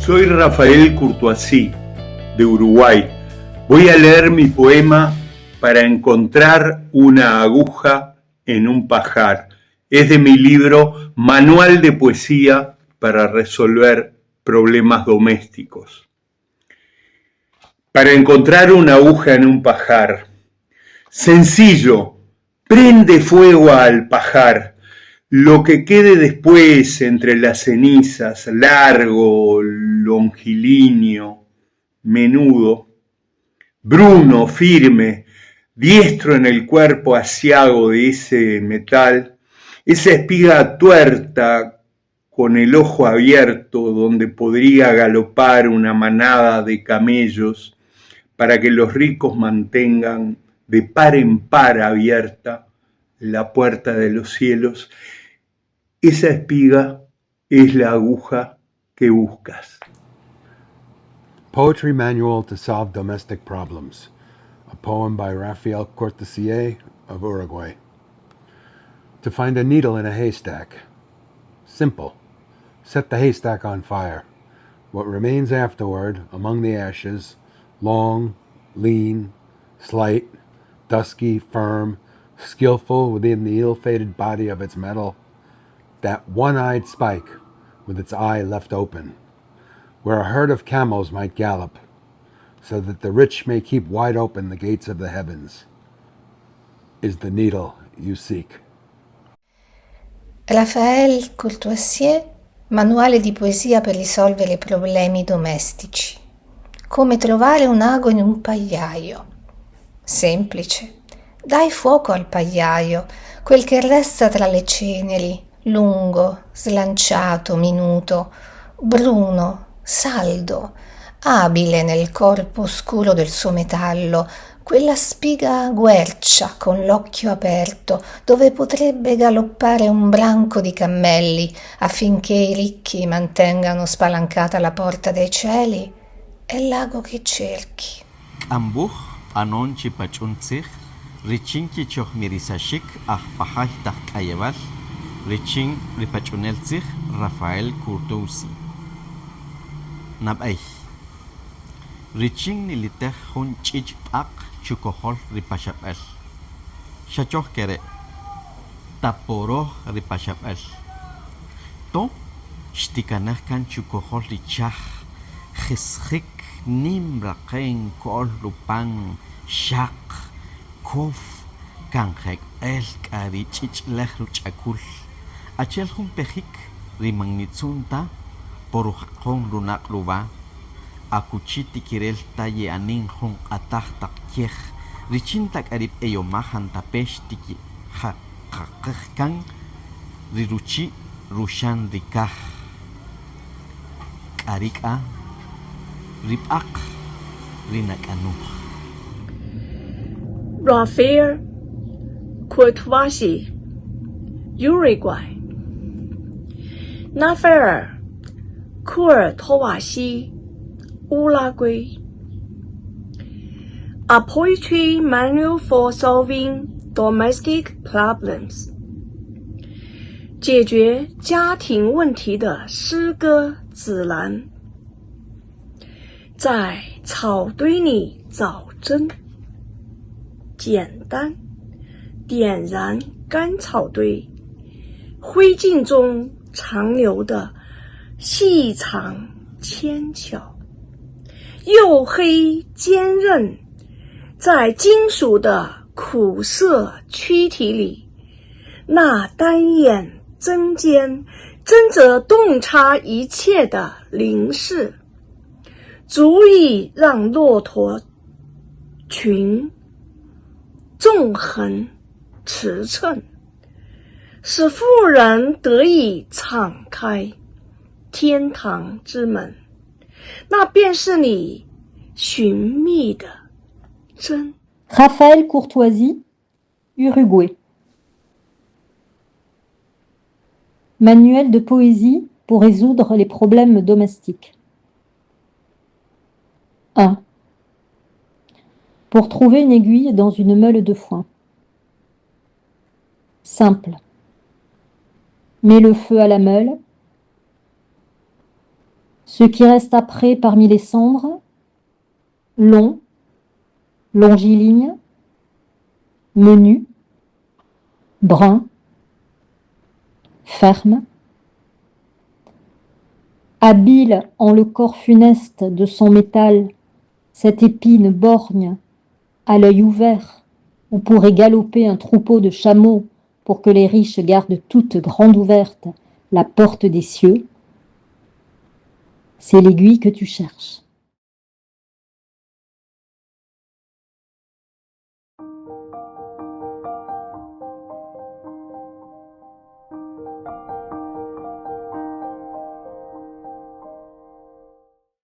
Soy Rafael Courtoisí, de Uruguay. Voy a leer mi poema Para encontrar una aguja en un pajar. Es de mi libro Manual de Poesía para resolver problemas domésticos. Para encontrar una aguja en un pajar. Sencillo, prende fuego al pajar. Lo que quede después entre las cenizas, largo, longilíneo, menudo, bruno, firme, diestro en el cuerpo asiago de ese metal, esa espiga tuerta con el ojo abierto donde podría galopar una manada de camellos para que los ricos mantengan de par en par abierta la puerta de los cielos. Esa espiga es la aguja que buscas. Poetry Manual to Solve Domestic Problems, a poem by Rafael Cortesier of Uruguay. To find a needle in a haystack. Simple. Set the haystack on fire. What remains afterward, among the ashes, long, lean, slight, dusky, firm, skillful within the ill-fated body of its metal, that one-eyed spike with its eye left open, where a herd of camels might gallop, so that the rich may keep wide open the gates of the heavens, is the needle you seek. Raphael Courtoisier, manuale di poesia per risolvere problemi domestici. Come trovare un ago in un pagliaio. Semplice. Dai fuoco al pagliaio, quel che resta tra le ceneri, lungo, slanciato, minuto, bruno, saldo, abile nel corpo oscuro del suo metallo, quella spiga guercia con l'occhio aperto, dove potrebbe galoppare un branco di cammelli affinché i ricchi mantengano spalancata la porta dei cieli, è l'ago che cerchi. Ambuch anonchi pachunzich, richinki choch mirisashik ah pahaj tak ayebal, richin ripachunelzich Rafael Courtoisí. Nabay. Richin nilitech hun chich ak chukohol ripashapel. Shachoh kere taporo ripashapel. To shtikanach kan chukohol richach khishik nim raqen kol lupan shaq kof kanjek el kari chich lech ruchakul. Achel hun pejik rimagnitsunta poruhkon lunak luba. Akuchiti kirel taye anin hun atahtak kiech richintak arip eyomahan tapesh tiki kan riruchi rushan rikah karika ripak rinakanu. Rafael Courtoisí, Uruguay. Rafael Courtoisí, Uruguay. A poetry manual for solving domestic problems. 解决家庭问题的诗歌指南。在草堆里找针，简单，点燃干草堆，灰烬中残留的细长纤巧，黝黑坚韧，在金属的苦涩躯体里，那单眼针尖真着洞察一切的灵视，足以让骆驼群纵横驰骋，使妇人得以敞开天堂之门，那便是你寻觅的真。 Rafael Courtoisí, Uruguay. Manuel de poésie pour résoudre les problèmes domestiques. 1. Pour trouver une aiguille dans une meule de foin. Simple. Mets le feu à la meule. Ce qui reste après parmi les cendres, long, longiligne, menu, brun, ferme, habile en le corps funeste de son métal, cette épine borgne, à l'œil ouvert, où pourrait galoper un troupeau de chameaux pour que les riches gardent toute grande ouverte la porte des cieux, c'est l'aiguille que tu cherches.